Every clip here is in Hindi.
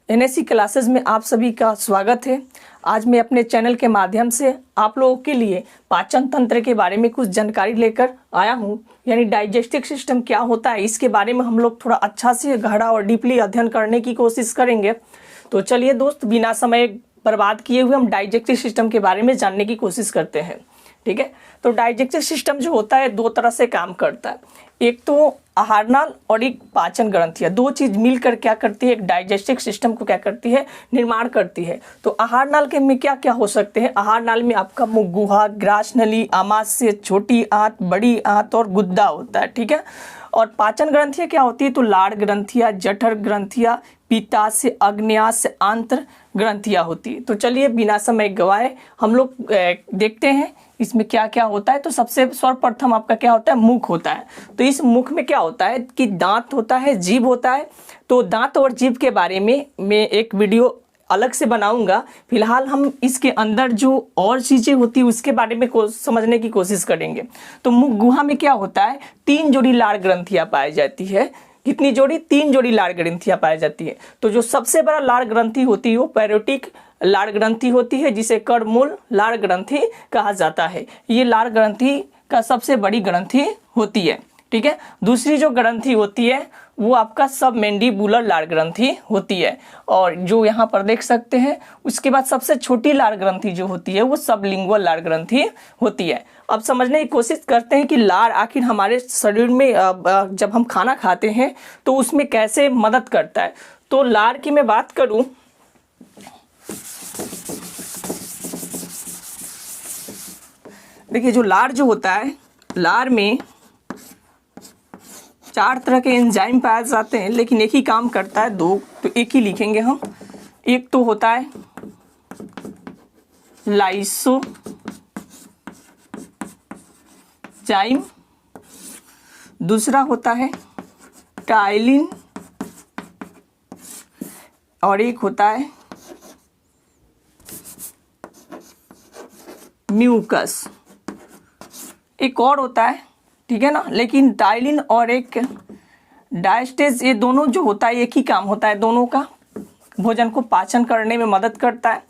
एनएससी क्लासेस में आप सभी का स्वागत है। आज मैं अपने चैनल के माध्यम से आप लोगों के लिए पाचन तंत्र के बारे में कुछ जानकारी लेकर आया हूं, यानी डाइजेस्टिव सिस्टम क्या होता है इसके बारे में हम लोग थोड़ा अच्छा से गहरा और डीपली अध्ययन करने की कोशिश करेंगे। तो चलिए दोस्त, बिना समय बर्बाद किए हुए हम डाइजेस्टिव सिस्टम के बारे में जानने की कोशिश करते हैं। ठीक है, तो डाइजेस्टिव सिस्टम जो होता है दो तरह से काम करता है। एक तो आहार नाल और एक पाचन ग्रंथियाँ, दो चीज मिलकर क्या करती है, एक डाइजेस्टिव सिस्टम को क्या करती है, निर्माण करती है। तो आहार नाल के में क्या क्या हो सकते हैं? आहार नाल में आपका मुख गुहा, ग्रास नली, आमाशय, छोटी आंत, बड़ी आंत और गुद्दा होता है। ठीक है, और पाचन ग्रंथियाँ क्या होती है? तो लाड़ ग्रंथियाँ, जठर ग्रंथियाँ, पित्ताशय, अग्न्याशय, आंत्र ग्रंथियाँ होती है। तो चलिए बिना समय गवाए हम लोग देखते हैं इसमें क्या क्या होता है। तो सबसे सर्वप्रथम आपका क्या होता है? मुख होता है। तो इस मुख में क्या होता है कि दांत होता है, जीभ होता है। तो दांत और जीभ के बारे में मैं एक वीडियो अलग से बनाऊंगा। फिलहाल हम इसके अंदर जो और चीजें होती है उसके बारे में समझने की कोशिश करेंगे। तो मुख गुहा में क्या होता है? 3 जोड़ी लाड़ ग्रंथियां पाई जाती है। कितनी जोड़ी? 3 जोड़ी लाड़ ग्रंथियां पाई जाती है। तो जो सबसे बड़ा लाड़ ग्रंथि होती है वो पैरोटिक लाड़ ग्रंथि होती है, जिसे कर्णमूल लाड़ ग्रंथि कहा जाता है। ये लाड़ ग्रंथि का सबसे बड़ी ग्रंथि होती है। ठीक है, दूसरी जो ग्रंथि होती है वो आपका सब मैंडिबुलर लाड़ ग्रंथि होती है, और जो यहाँ पर देख सकते हैं। उसके बाद सबसे छोटी लाड़ ग्रंथि जो होती है वो सबलिंगुअल लाड़ ग्रंथि होती है। अब समझने की कोशिश करते हैं कि लाड़ आखिर हमारे शरीर में जब हम खाना खाते हैं तो उसमें कैसे मदद करता है। तो लाड़ की मैं बात करूं, देखिए जो लाड़ जो होता है, लाड़ में 4 तरह के एंजाइम पाए जाते हैं, लेकिन एक ही काम करता है, 2 तो एक ही लिखेंगे हम। एक तो होता है लाइसोजाइम, दूसरा होता है टाइलिन, और एक होता है म्यूकस। एक और होता है, ठीक है ना, लेकिन टाइलिन और एक डायस्टेज, ये दोनों जो होता है एक ही काम होता है, दोनों का भोजन को पाचन करने में मदद करता है।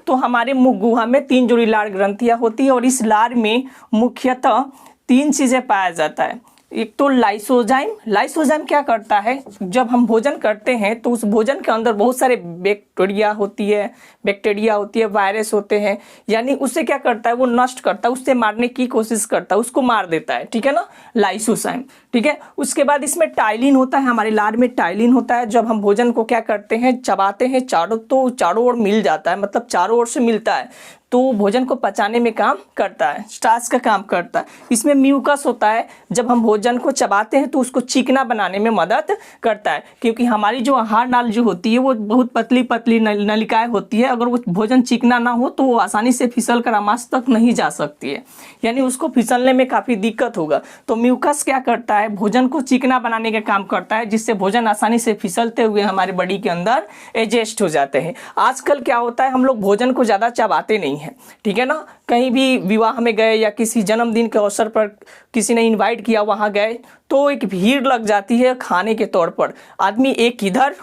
तो हमारे मुख गुहा में 3 जोड़ी लाड़ ग्रंथियां होती है, और इस लाड़ में मुख्यतः 3 चीजें पाया जाता है। एक तो लाइसोजाइम। लाइसोजाइम क्या करता है? जब हम भोजन करते हैं तो उस भोजन के अंदर बहुत सारे बैक्टीरिया होती है, वायरस होते हैं, यानी उससे क्या करता है, वो नष्ट करता है, उससे मारने की कोशिश करता है, उसको मार देता है। ठीक है ना, लाइसोजाइम। ठीक है, उसके बाद इसमें टाइलिन होता है, हमारे लाड़ में टाइलिन होता है। जब हम भोजन को क्या करते हैं, चबाते हैं, चारों ओर मिल जाता है, मतलब चारों ओर से मिलता है, तो भोजन को पचाने में काम करता है, स्टार्च का काम करता है। इसमें म्यूकस होता है, जब हम भोजन को चबाते हैं तो उसको चिकना बनाने में मदद करता है, क्योंकि हमारी जो आहार नाल जो होती है वो बहुत पतली पतली नलिकाएं होती है। अगर वो भोजन चिकना ना हो तो वो आसानी से फिसल कर आमाशय तक नहीं जा सकती है, यानी उसको फिसलने में काफी दिक्कत होगा। तो म्यूकस क्या करता है? भोजन को चिकना बनाने का काम करता है, जिससे भोजन आसानी से फिसलते हुए हमारे बॉडी के अंदर एडजस्ट हो जाते हैं। आजकल क्या होता है, हम लोग भोजन को ज्यादा चबाते नहीं है। ठीक है ना, कहीं भी विवाह में गए या किसी जन्मदिन के अवसर पर किसी ने इनवाइट किया, वहां गए तो एक भीड़ लग जाती है खाने के तौर पर। आदमी एक इधर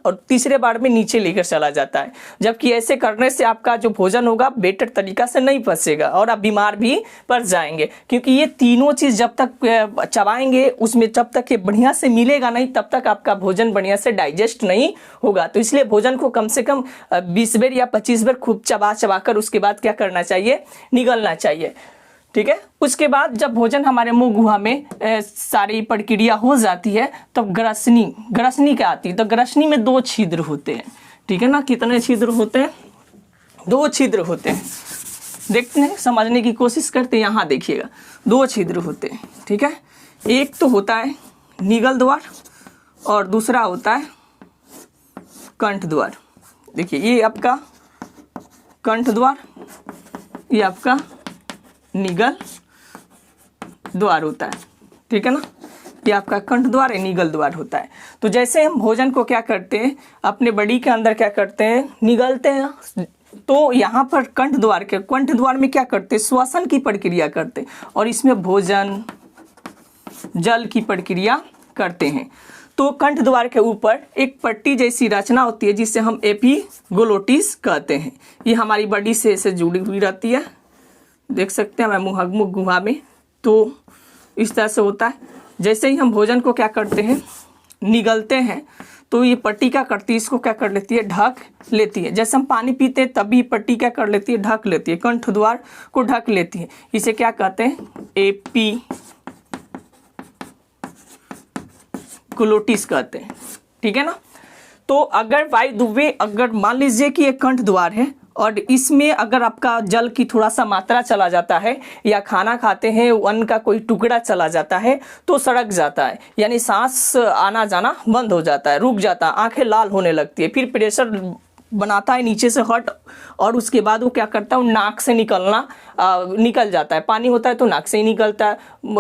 और तीसरे बार में नीचे लेकर चला जाता है, जबकि ऐसे करने से आपका जो भोजन होगा बेटर तरीका से नहीं पचेगा और आप बीमार भी पड़ जाएंगे, क्योंकि ये तीनों चीज जब तक चबाएंगे उसमें जब तक ये बढ़िया से मिलेगा नहीं, तब तक आपका भोजन बढ़िया से डाइजेस्ट नहीं होगा। तो इसलिए भोजन को कम से कम 20 बार या 25 बार खूब चबा कर उसके बाद क्या करना चाहिए, निगलना चाहिए। ठीक है, उसके बाद जब भोजन हमारे मुंह गुहा में सारी प्रक्रिया हो जाती है तब ग्रसनी क्या आती है? तो ग्रसनी में 2 छिद्र होते हैं। ठीक है ना, कितने छिद्र होते हैं? 2 छिद्र होते हैं। देखते हैं, समझने की कोशिश करते हैं। यहाँ देखिएगा 2 छिद्र होते हैं। ठीक है, एक तो होता है निगल द्वार और दूसरा होता है कंठ द्वार। देखिए ये आपका कंठ द्वार, ये आपका निगल द्वार होता है। ठीक है ना, ये आपका कंठ द्वार है, निगल द्वार होता है। तो जैसे हम भोजन को क्या करते हैं, अपने बॉडी के अंदर क्या करते हैं, निगलते हैं, तो यहाँ पर कंठ द्वार में क्या करते हैं, श्वसन की प्रक्रिया करते हैं, और इसमें भोजन जल की प्रक्रिया करते हैं। तो कंठ द्वार के ऊपर एक पट्टी जैसी रचना होती है जिसे हम एपिग्लोटिस कहते हैं। ये हमारी बॉडी से जुड़ी हुई रहती है, देख सकते हैं मैं मुख गुहा में। तो इस तरह से होता है। जैसे ही हम भोजन को क्या करते हैं, निगलते हैं, तो ये पट्टी क्या करती है, इसको क्या कर लेती है, ढक लेती है। जैसे हम पानी पीते हैं तभी पट्टी क्या कर लेती है, ढक लेती है, कंठ द्वार को ढक लेती है। इसे क्या कहते हैं, एपिग्लोटिस कहते हैं, ठीक है ना। तो अगर बाय द वे अगर मान लीजिए कि एक कंठ द्वार है और इसमें अगर आपका जल की थोड़ा सा मात्रा चला जाता है या खाना खाते हैं अन्न का कोई टुकड़ा चला जाता है तो सड़क जाता है, यानी सांस आना जाना बंद हो जाता है, रुक जाता है, आंखें लाल होने लगती है, फिर प्रेशर बनाता है नीचे से हट, और उसके बाद वो क्या करता है, वो नाक से निकल जाता है। पानी होता है तो नाक से ही निकलता है,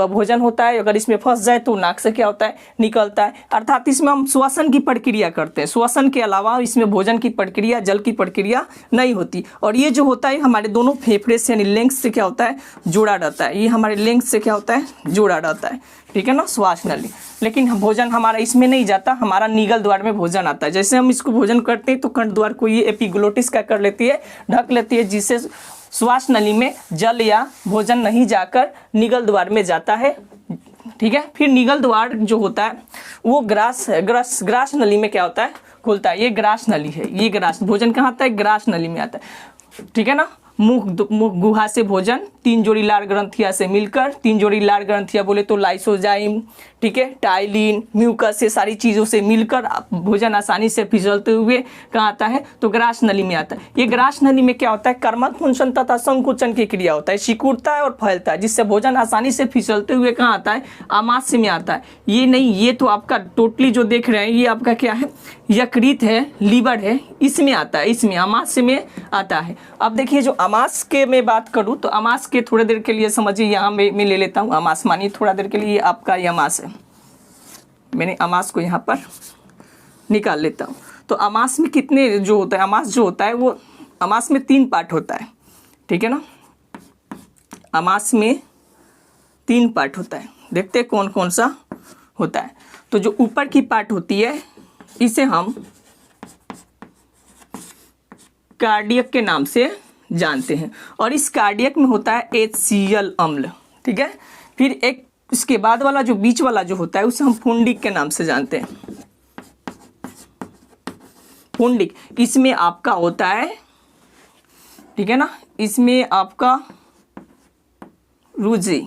भोजन होता है अगर इसमें फंस जाए तो नाक से क्या होता है, निकलता है। अर्थात इसमें हम श्वसन की प्रक्रिया करते हैं, श्वसन के अलावा इसमें भोजन की प्रक्रिया, जल की प्रक्रिया नहीं होती। और ये जो होता है हमारे दोनों फेफड़े से यानी लेंस से क्या होता है, जुड़ा रहता है। ये हमारे लेंस से क्या होता है, जुड़ा रहता है, ठीक है ना, श्वास नली। लेकिन भोजन हमारा इसमें नहीं जाता, हमारा निगल द्वार में भोजन आता है। जैसे हम इसको भोजन करते हैं तो कंठ द्वार को ये एपिग्लोटिस क्या कर लेती है, ढक लेती है, जिससे श्वास नली में जल या भोजन नहीं जाकर निगल द्वार में जाता है, ठीक है। फिर निगल द्वार जो होता है वो ग्रास नली में क्या होता है, खुलता है। ये ग्रास नली है, ये ग्रास, भोजन कहाँ आता है, ग्रास नली में आता है, ठीक है ना। मुख गुहा से भोजन 3 जोड़ी लार ग्रंथिया से मिलकर, 3 जोड़ी लार ग्रंथिया बोले तो लाइसोजाइम, ठीक है, टाइलिन, म्यूकस, से सारी चीज़ों से मिलकर भोजन आसानी से फिसलते हुए कहाँ आता है, तो ग्रास नली में आता है। ये ग्रास नली में क्या होता है, कर्मक फुंसन तथा संकुचन की क्रिया होता है, सिकुड़ता है और फैलता है, जिससे भोजन आसानी से फिसलते हुए कहाँ आता है, आमाशय में आता है। ये नहीं, ये तो आपका टोटली जो देख रहे हैं ये आपका क्या है, यकृत है, लीवर है, इसमें आता है, इसमें आमाशय में आता है। अब देखिए जो आमाशय के मैं बात करूँ तो आमाशय के थोड़ी देर के लिए समझिए, यहाँ मैं ले लेता हूँ आमाशय, मानिए थोड़ा देर के लिए आपका ये आमाशय है, मैंने आमाशय को यहाँ पर निकाल लेता हूँ। तो आमाशय में कितने जो होता है, आमाशय जो होता है वो आमाशय में 3 पार्ट होता है, ठीक है ना। आमाशय में 3 पार्ट होता है, देखते हैं कौन कौन सा होता है। तो जो ऊपर की पार्ट होती है इसे हम कार्डियक के नाम से जानते हैं, और इस कार्डियक में होता है HCl अम्ल, ठीक है। फिर एक इसके बाद वाला जो बीच वाला जो होता है उसे हम पुंडिक के नाम से जानते हैं, पुंडिक। इसमें आपका होता है, ठीक है ना, इसमें आपका रुजि,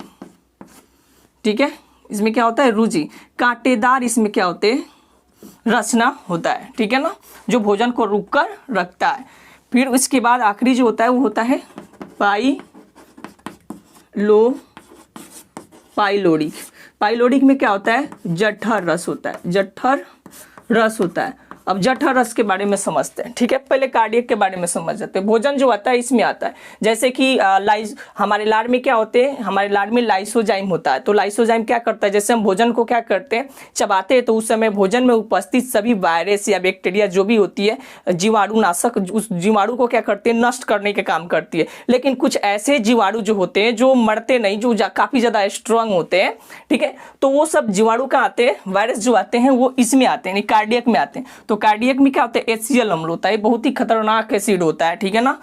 ठीक है, इसमें क्या होता है, रुजि, कांटेदार इसमें क्या होते हैं, रचना होता है, ठीक है ना, जो भोजन को रुक कर रखता है। फिर उसके बाद आखिरी जो होता है वो होता है पाइलोडिक। पाइलोडिक में क्या होता है, जठर रस होता है, जठर रस होता है। अब जठर रस के बारे में समझते हैं, ठीक है। पहले कार्डियक के बारे में समझ जाते हैं। भोजन जो आता है इसमें आता है, जैसे कि हमारे लार में क्या होते हैं, हमारे लार में लाइसोजाइम होता है। तो लाइसोजाइम क्या करता है, जैसे हम भोजन को क्या करते हैं, चबाते हैं, तो उस समय भोजन में उपस्थित सभी वायरस या बैक्टीरिया जो भी होती है, जीवाणु नाशक, उस जीवाणु को क्या करते हैं, नष्ट करने के काम करती है। लेकिन कुछ ऐसे जीवाणु जो होते हैं जो मरते नहीं, जो काफ़ी ज़्यादा स्ट्रांग होते हैं, ठीक है, तो वो सब जीवाणु का आते हैं, वायरस जो आते हैं वो इसमें आते हैं, कार्डियक में आते हैं। तो कार्डियक में क्या होता है, HCl अम्ल होता है, बहुत ही खतरनाक एसिड होता है, ठीक है ना।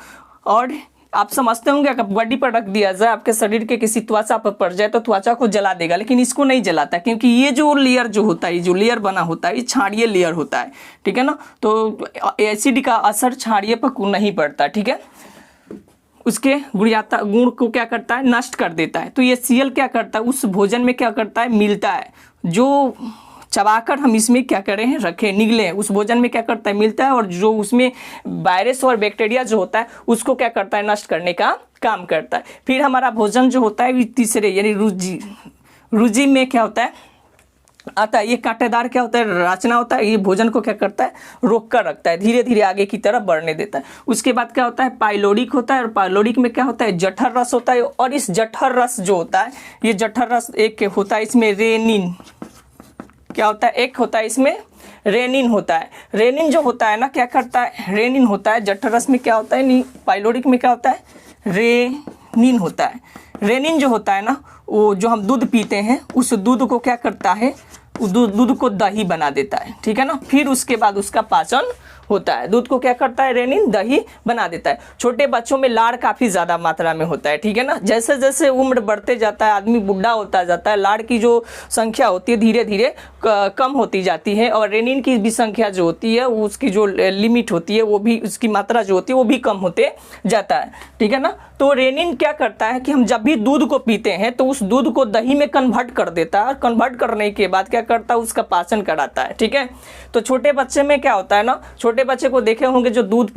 और आप समझते होंगे अगर बॉडी पर रख दिया जाए, आपके शरीर के किसी त्वचा पर पड़ जाए तो त्वचा को जला देगा, लेकिन इसको नहीं जलाता, क्योंकि ये जो लेयर जो होता है, जो लेयर बना होता है, ये क्षारीय लेयर होता है, ठीक है ना। तो एसिड का असर क्षारीय पर नहीं पड़ता, ठीक है, उसके गुण को क्या करता है, नष्ट कर देता है। तो ये HCl क्या करता है, उस भोजन में क्या करता है, मिलता है, जो चबाकर हम इसमें क्या करें, रखें, निगले, उस भोजन में क्या करता है, मिलता है, और जो उसमें वायरस और बैक्टीरिया जो होता है उसको क्या करता है, नष्ट करने का काम करता है। फिर हमारा भोजन जो होता है तीसरे यानी रुजि में क्या होता है, आता है, ये कांटेदार क्या होता है, रचना होता है, ये भोजन को क्या करता है, रोक कर रखता है, धीरे धीरे आगे की तरफ बढ़ने देता है। उसके बाद क्या होता है, पाइलोडिक होता है, और पाइलोडिक में क्या होता है, जठर रस होता है। और इस जठर रस जो होता है, ये जठर रस एक होता है, इसमें रेनिन क्या होता है, एक होता है इसमें रेनिन होता है। रेनिन जो होता है ना, क्या करता है, रेनिन होता है, जठर रस में क्या होता है, नहीं, पाइलोडिक में क्या होता है, रेनिन होता है। रेनिन जो होता है ना, वो जो हम दूध पीते हैं उस दूध को क्या करता है, दूध को दही बना देता है, ठीक है ना। फिर उसके बाद उसका पाचन होता है। दूध को क्या करता है, रेनिन दही बना देता है। छोटे बच्चों में लाड़ काफ़ी ज़्यादा मात्रा में होता है, ठीक है ना। जैसे जैसे उम्र बढ़ते जाता है, आदमी बूढ़ा होता जाता है, लाड़ की जो संख्या होती है धीरे धीरे कम होती जाती है, और रेनिन की भी संख्या जो होती है उसकी जो लिमिट होती है वो भी, उसकी मात्रा जो होती है वो भी कम होते जाता है, ठीक है ना। तो रेनिन क्या करता है कि हम जब भी दूध को पीते हैं तो उस दूध को दही में कन्वर्ट कर देता है, और कन्वर्ट करने के बाद क्या करता है, उसका पाचन कराता है, ठीक है। तो छोटे बच्चे में क्या होता है ना, छोटे बच्चे को देखे होंगे जो दूध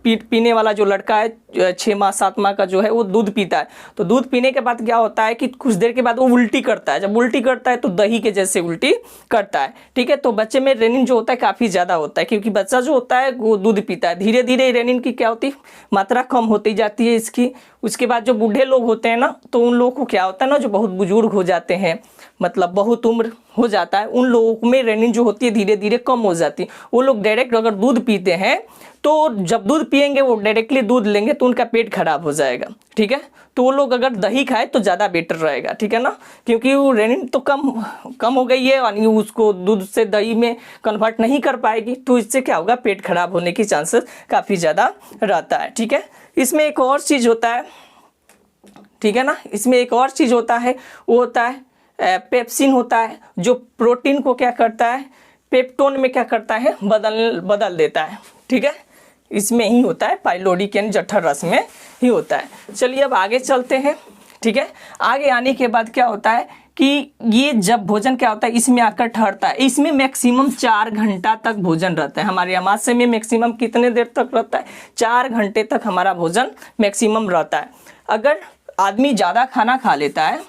पीने वाला जो लड़का है 6 माह 7 माह का जो है वो दूध पीता है, तो दूध पीने के बाद क्या होता है कि कुछ देर के बाद वो उल्टी करता है। जब उल्टी करता है तो दही के जैसे उल्टी करता है, ठीक है। तो बच्चे में रेनिन जो होता है काफ़ी ज़्यादा होता है, क्योंकि बच्चा जो होता है वो दूध पीता है। धीरे धीरे रेनिन की क्या होती है, मात्रा कम होती जाती है इसकी। उसके बाद जो बूढ़े लोग होते हैं ना, तो उन लोगों को क्या होता है ना, जो बहुत बुजुर्ग हो जाते हैं, मतलब बहुत उम्र हो जाता है, उन लोगों में रेनिन जो होती है धीरे धीरे कम हो जाती है। वो लोग डायरेक्ट अगर दूध पीते हैं तो जब दूध पिएंगे, वो डायरेक्टली दूध लेंगे तो उनका पेट खराब हो जाएगा, ठीक है। तो वो लोग अगर दही खाए तो ज़्यादा बेटर रहेगा, ठीक है ना, क्योंकि वो रेनिन तो कम हो गई है, यानी उसको दूध से दही में कन्वर्ट नहीं कर पाएगी, तो इससे क्या होगा, पेट खराब होने की चांसेस काफ़ी ज़्यादा रहता है, ठीक है। इसमें एक और चीज़ होता है, ठीक है ना, इसमें एक और चीज़ होता है, वो होता है पेप्सिन होता है, जो प्रोटीन को क्या करता है, पेप्टोन में क्या करता है, बदल देता है, ठीक है। इसमें ही होता है, पाइलोडिक यानी जठर रस में ही होता है। चलिए अब आगे चलते हैं, ठीक है। आगे आने के बाद क्या होता है कि ये जब भोजन क्या होता है, इसमें आकर ठहरता है। इसमें मैक्सिमम 4 घंटा तक भोजन रहता है। हमारे अमाशय में मैक्सिमम कितने देर तक रहता है, 4 घंटे तक हमारा भोजन मैक्सिमम रहता है। अगर आदमी ज़्यादा खाना खा लेता है,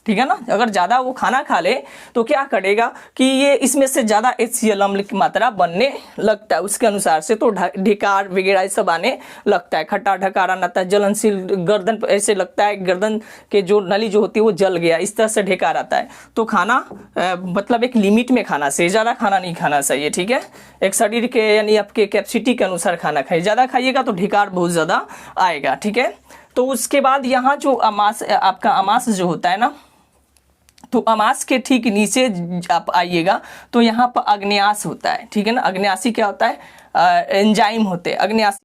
ठीक है ना, अगर ज़्यादा वो खाना खा ले तो क्या करेगा कि ये इसमें से ज़्यादा HCl अम्ल की मात्रा बनने लगता है, उसके अनुसार से तो ढेकार वगैरह ये सब आने लगता है, खट्टा ढकार आता है, जलनशील गर्दन ऐसे लगता है, गर्दन के जो नली जो होती है वो जल गया, इस तरह से ढेकार आता है। तो खाना मतलब एक लिमिट में खाना चाहिए, ज़्यादा खाना नहीं खाना चाहिए, ठीक है। एक शरीर के यानी आपके कैपेसिटी के अनुसार खाना खाइए, ज़्यादा खाइएगा तो ढेकार बहुत ज़्यादा आएगा, ठीक है। तो उसके बाद यहाँ जो आपका अमास जो होता है ना, तो अमास के ठीक नीचे आप आइएगा तो यहाँ पर अग्न्यास होता है, ठीक है ना। अग्न्यासी क्या होता है, एंजाइम होते हैं अग्न्यासी।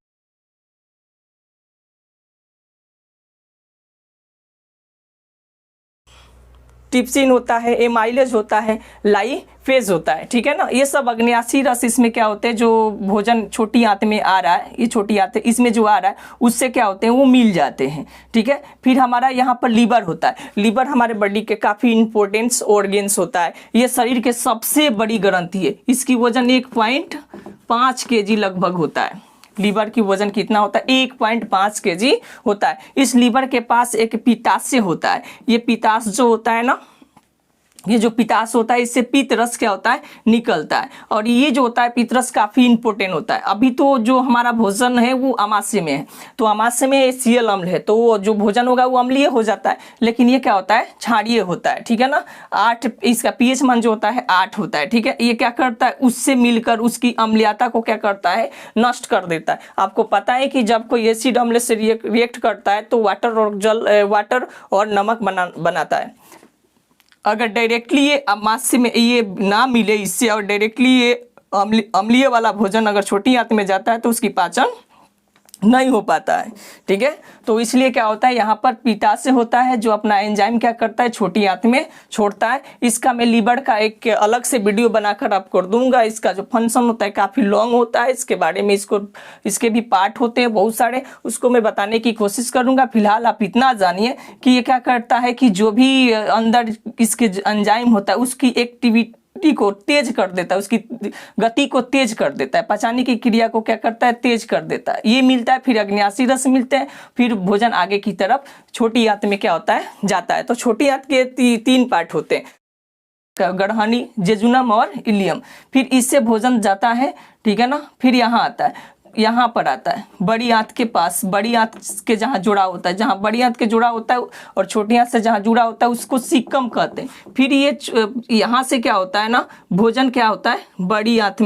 टिप्सिन होता है, एमाइलेज होता है, लाइफेज होता है, ठीक है ना। ये सब अग्न्यासी रस इसमें क्या होते हैं, जो भोजन छोटी आंत में आ रहा है, ये छोटी आंत इसमें जो आ रहा है उससे क्या होते हैं, वो मिल जाते हैं, ठीक है। फिर हमारा यहाँ पर लीवर होता है। लीवर हमारे बॉडी के काफ़ी इंपॉर्टेंट ऑर्गेन्स होता है। ये शरीर के सबसे बड़ी ग्रंथि है। इसकी वजन 1.5 kg लगभग होता है। लीवर की वजन कितना होता है, 1.5 kg होता है। इस लीवर के पास एक पित्ताशय होता है। ये पित्ताशय जो होता है ना, ये जो पित्ताशय होता है, इससे पित्त रस क्या होता है, निकलता है। और ये जो होता है पित्त रस काफ़ी इंपॉर्टेंट होता है। अभी तो जो हमारा भोजन है वो अमाशय में है, तो अमाशय में HCl अम्ल है, तो वो जो भोजन होगा वो अम्लीय हो जाता है। लेकिन ये क्या होता है, क्षारीय होता है, ठीक है ना। 8 इसका pH मान जो होता है 8 होता है, ठीक है। ये क्या करता है, उससे मिलकर उसकी अम्लीयता को क्या करता है, नष्ट कर देता है। आपको पता है कि जब कोई एसिड अम्ल से रिएक्ट करता है तो वाटर और नमक बनाता है। अगर डायरेक्टली ये अमाशय में ये ना मिले इससे, और डायरेक्टली ये अम्लीय वाला भोजन अगर छोटी आंत में जाता है तो उसकी पाचन नहीं हो पाता है, ठीक है। तो इसलिए क्या होता है, यहाँ पर पित्ताशय होता है जो अपना एंजाइम क्या करता है, छोटी आंत में छोड़ता है। इसका मैं लीवर का एक अलग से वीडियो बनाकर आपको दूंगा। इसका जो फंक्शन होता है काफ़ी लॉन्ग होता है, इसके बारे में इसके भी पार्ट होते हैं बहुत सारे, उसको मैं बताने की कोशिश करूँगा। फिलहाल आप इतना जानिए कि ये क्या करता है कि जो भी अंदर इसके एंजाइम होता है उसकी एक्टिविटी को तेज कर देता है, उसकी गति को तेज कर देता है, पचाने की क्रिया को क्या करता है, तेज कर देता है। ये मिलता है, फिर अग्न्यासी रस मिलते हैं, फिर भोजन आगे की तरफ छोटी आंत में क्या होता है, जाता है। तो छोटी आंत के 3 पार्ट होते हैं, गड़हानी, जेजुनम और इलियम। फिर इससे भोजन जाता है, ठीक है ना। फिर यहाँ आता है, यहाँ पर आता है बड़ी आंत के पास, बड़ी आंत के जहाँ जुड़ा होता है, जहाँ बड़ी आंत के जुड़ा होता है और छोटी आंत से जहाँ जुड़ा होता है उसको सीकम कहते हैं। फिर ये यहाँ से क्या होता है ना, भोजन क्या होता है, बड़ी आंत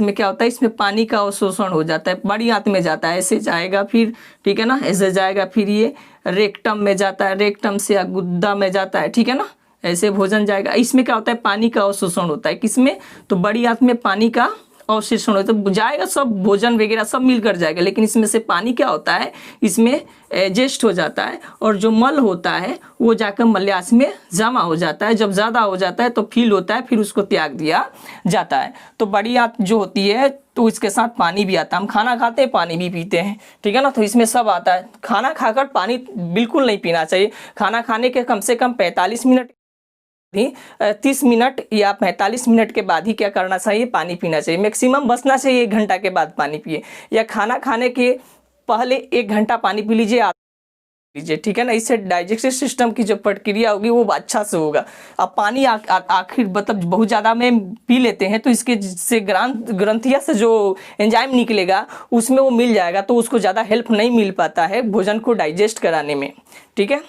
में क्या होता है, इसमें पानी का अवशोषण हो जाता है, बड़ी आंत में जाता है, ऐसे जाएगा फिर, ठीक है ना, ऐसे जाएगा, फिर ये रेक्टम में जाता है, रेक्टम से गुद्दा में जाता है, ठीक है ना, ऐसे भोजन जाएगा। इसमें क्या होता है, पानी का अवशोषण होता है। किसमें, तो बड़ी आंत में पानी का अवशोषण होता है, तो जाएगा सब, भोजन वगैरह सब मिलकर जाएगा, लेकिन इसमें से पानी क्या होता है, इसमें एडजस्ट हो जाता है, और जो मल होता है वो जाकर मल्याश में जमा हो जाता है। जब ज़्यादा हो जाता है तो फील होता है, फिर उसको त्याग दिया जाता है। तो बड़ी आंत जो होती है तो इसके साथ पानी भी आता है। हम खाना खाते हैं, पानी भी पीते हैं, ठीक है ना, तो इसमें सब आता है। खाना खाकर पानी बिल्कुल नहीं पीना चाहिए। खाना खाने के कम से कम 45 मिनट 30 मिनट या 45 मिनट के बाद ही क्या करना चाहिए, पानी पीना चाहिए। मैक्सिमम बचना चाहिए 1 घंटा के बाद पानी पिए, या खाना खाने के पहले 1 घंटा पानी पी लीजिए, ठीक है ना। इससे डाइजेस्टिव सिस्टम की जो प्रक्रिया होगी वो अच्छा से होगा। अब पानी आखिर मतलब बहुत ज़्यादा में पी लेते हैं तो इसके से ग्रंथिया से जो एंजाइम निकलेगा उसमें वो मिल जाएगा, तो उसको ज़्यादा हेल्प नहीं मिल पाता है भोजन को डाइजेस्ट कराने में, ठीक है।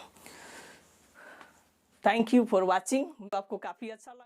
Thank you for watching. आपको काफ़ी अच्छा लगा।